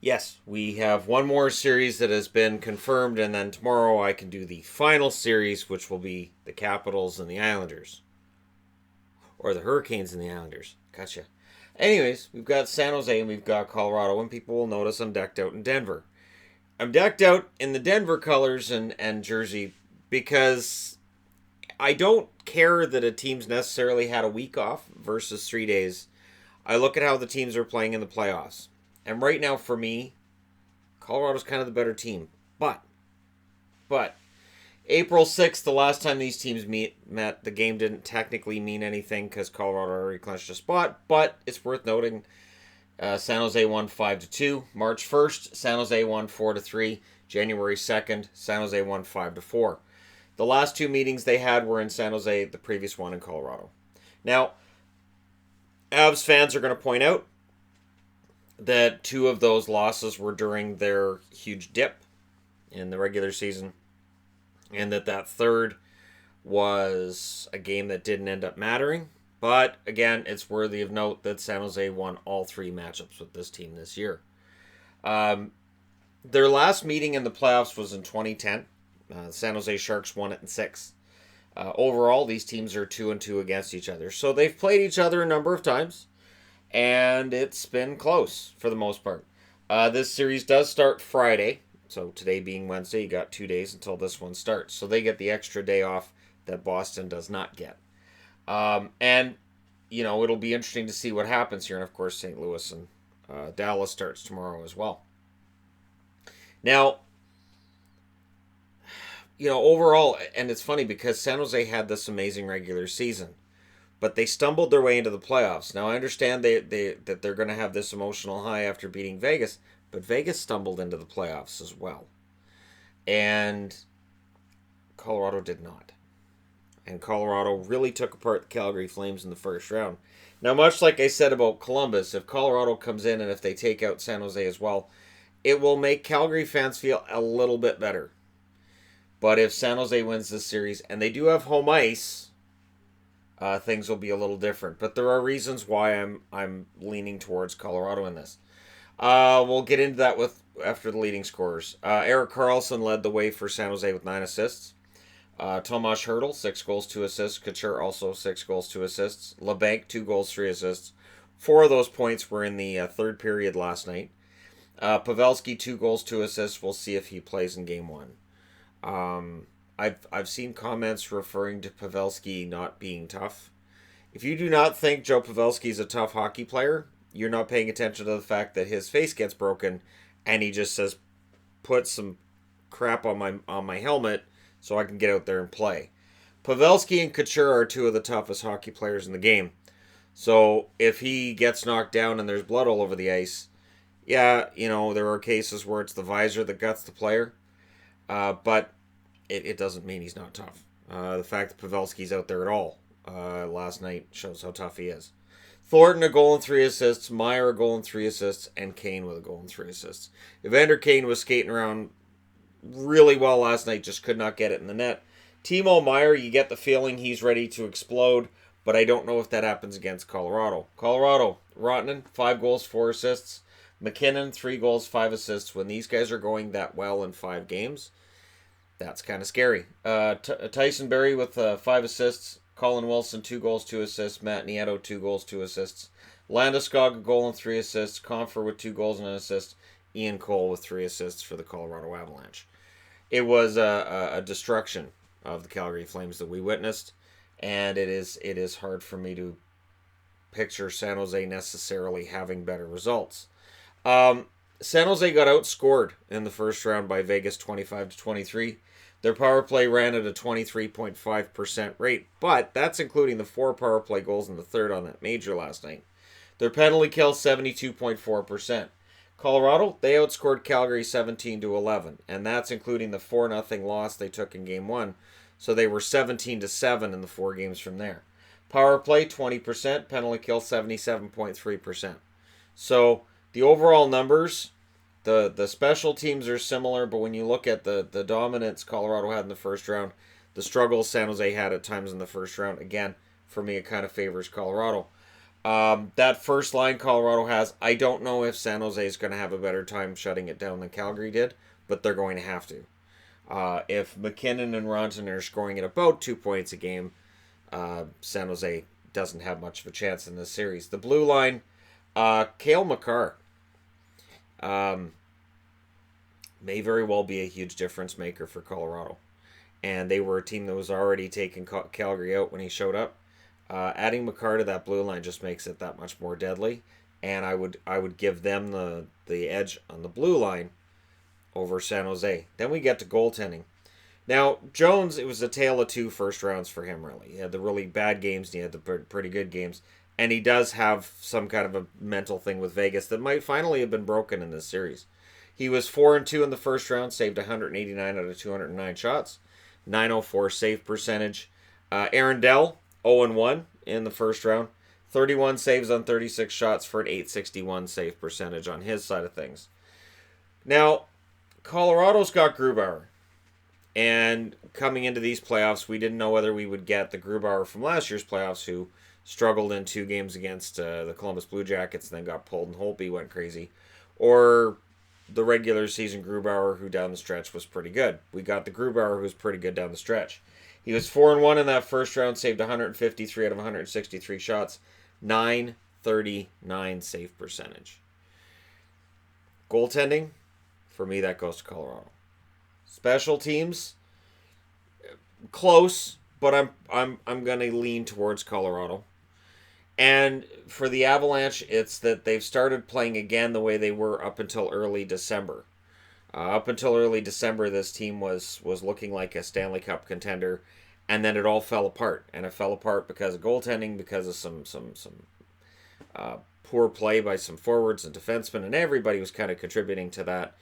Yes, we have one more series that has been confirmed, and then tomorrow I can do the final series, which will be the Capitals and the Islanders. Or the Hurricanes and the Islanders. Gotcha. Anyways, we've got San Jose and we've got Colorado, and people will notice I'm decked out in Denver. I'm decked out in the Denver colors and jersey because I don't care that a team's necessarily had a week off versus 3 days. I look at how the teams are playing in the playoffs. And right now, for me, Colorado's kind of the better team. But April 6th, the last time these teams met, the game didn't technically mean anything because Colorado already clinched a spot. But it's worth noting San Jose won 5-2. March 1st, San Jose won 4-3. January 2nd, San Jose won 5-4. The last two meetings they had were in San Jose, the previous one in Colorado. Now, Avs fans are going to point out that two of those losses were during their huge dip in the regular season, and that third was a game that didn't end up mattering. But again, it's worthy of note that San Jose won all three matchups with this team this year. Their last meeting in the playoffs was in 2010. San Jose Sharks won it in 6. Overall, these teams are 2-2 against each other. So they've played each other a number of times, and it's been close for the most part. This series does start Friday. So today being Wednesday, you got 2 days until this one starts. So they get the extra day off that Boston does not get. And, it'll be interesting to see what happens here. And, of course, St. Louis and Dallas starts tomorrow as well. Now, overall, and it's funny because San Jose had this amazing regular season, but they stumbled their way into the playoffs. Now, I understand that they're going to have this emotional high after beating Vegas, but Vegas stumbled into the playoffs as well. And Colorado did not. And Colorado really took apart the Calgary Flames in the first round. Now, much like I said about Columbus, if Colorado comes in and if they take out San Jose as well, it will make Calgary fans feel a little bit better. But if San Jose wins this series, and they do have home ice, things will be a little different. But there are reasons why I'm leaning towards Colorado in this. We'll get into that after the leading scorers. Erik Karlsson led the way for San Jose with 9 assists. Tomas Hertl, 6 goals, 2 assists. Couture also 6 goals, 2 assists. LeBanc, 2 goals, 3 assists. 4 of those points were in the third period last night. Pavelski, 2 goals, 2 assists. We'll see if he plays in game 1. I've seen comments referring to Pavelski not being tough. If you do not think Joe Pavelski is a tough hockey player, you're not paying attention to the fact that his face gets broken and he just says, put some crap on my helmet so I can get out there and play. Pavelski and Couture are 2 of the toughest hockey players in the game. So if he gets knocked down and there's blood all over the ice, yeah, there are cases where it's the visor that guts the player. But it doesn't mean he's not tough. The fact that Pavelski's out there at all last night shows how tough he is. Thornton, a goal and 3 assists. Meyer, a goal and 3 assists. And Kane with a goal and 3 assists. Evander Kane was skating around really well last night, just could not get it in the net. Timo Meyer, you get the feeling he's ready to explode, but I don't know if that happens against Colorado. Colorado, Rottinen, 5 goals, 4 assists. McKinnon, 3 goals, 5 assists. When these guys are going that well in 5 games, that's kind of scary. Tyson Berry with 5 assists. Colin Wilson, 2 goals, 2 assists. Matt Nieto, 2 goals, 2 assists. Landeskog, a goal and 3 assists. Confer with 2 goals and an assist. Ian Cole with 3 assists for the Colorado Avalanche. It was a destruction of the Calgary Flames that we witnessed, and it is hard for me to picture San Jose necessarily having better results. San Jose got outscored in the first round by Vegas 25-23. Their power play ran at a 23.5% rate, but that's including the 4 power play goals in the third on that major last night. Their penalty kill 72.4%. Colorado, they outscored Calgary 17-11, and that's including the 4-0 loss they took in game 1. So they were 17-7 in the 4 games from there. Power play 20%, penalty kill 77.3%. So the overall numbers, the special teams are similar, but when you look at the dominance Colorado had in the first round, the struggles San Jose had at times in the first round, again, for me it kind of favors Colorado. That first line Colorado has, I don't know if San Jose is going to have a better time shutting it down than Calgary did, but they're going to have to. If McKinnon and Ronson are scoring at about 2 points a game, San Jose doesn't have much of a chance in this series. The blue line, Cale Makar may very well be a huge difference maker for Colorado. And they were a team that was already taking Calgary out when he showed up. Adding Makar to that blue line just makes it that much more deadly. And I would give them the edge on the blue line over San Jose. Then we get to goaltending. Now, Jones, it was a tale of two first rounds for him, really. He had the really bad games and he had the pretty good games. And he does have some kind of a mental thing with Vegas that might finally have been broken in this series. He was 4-2 in the first round, saved 189 out of 209 shots, 904 save percentage. Aaron Dell, 0-1 in the first round, 31 saves on 36 shots for an 861 save percentage on his side of things. Now, Colorado's got Grubauer. And coming into these playoffs, we didn't know whether we would get the Grubauer from last year's playoffs, who struggled in 2 games against the Columbus Blue Jackets and then got pulled and Holtby went crazy, or the regular season Grubauer, who down the stretch was pretty good. We got the Grubauer, who's pretty good down the stretch. He was 4-1 in that first round, saved 153 out of 163 shots, 939 save percentage. Goaltending, for me, that goes to Colorado. Special teams, close, but I'm going to lean towards Colorado. And for the Avalanche, it's that they've started playing again the way they were up until early December. Up until early December, this team was looking like a Stanley Cup contender, and then it all fell apart. And it fell apart because of goaltending, because of some poor play by some forwards and defensemen, and everybody was kind of contributing to that.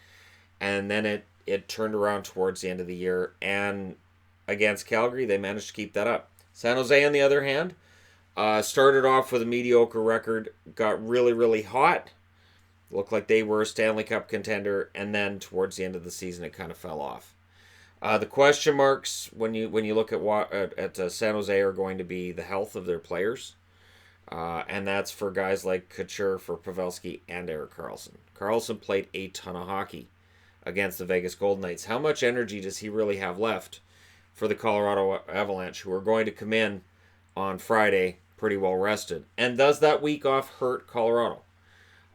And then it turned around towards the end of the year, and against Calgary, they managed to keep that up. San Jose, on the other hand, started off with a mediocre record, got really, really hot, looked like they were a Stanley Cup contender, and then towards the end of the season, it kind of fell off. The question marks when you look at San Jose are going to be the health of their players, and that's for guys like Couture, for Pavelski, and Erik Karlsson. Karlsson played a ton of hockey against the Vegas Golden Knights. How much energy does he really have left for the Colorado Avalanche, who are going to come in on Friday pretty well rested? And does that week off hurt Colorado?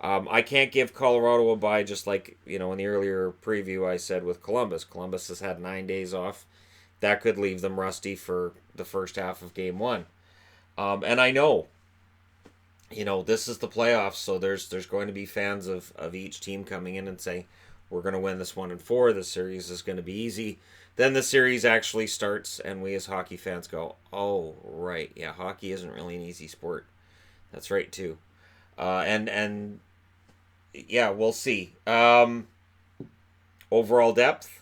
I can't give Colorado a bye, just like, in the earlier preview I said with Columbus. Columbus has had 9 days off. That could leave them rusty for the first half of Game 1. And I know, this is the playoffs, so there's going to be fans of each team coming in and saying, we're going to win this 1-4. The series is going to be easy. Then the series actually starts, and we as hockey fans go, oh, right. Yeah, hockey isn't really an easy sport. That's right, too. And yeah, we'll see. Overall depth,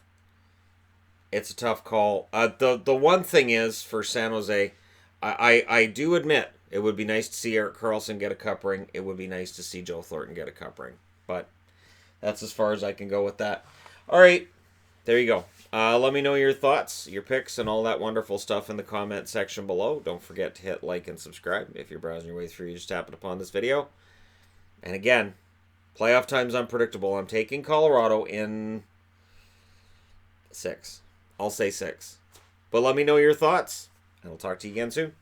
it's a tough call. The one thing is, for San Jose, I do admit, it would be nice to see Erik Karlsson get a cup ring. It would be nice to see Joe Thornton get a cup ring. But that's as far as I can go with that. All right, there you go. Let me know your thoughts, your picks, and all that wonderful stuff in the comment section below. Don't forget to hit like and subscribe. If you're browsing your way through, you just tap it upon this video. And again, playoff time's unpredictable. I'm taking Colorado in 6. I'll say 6. But let me know your thoughts, and I'll talk to you again soon.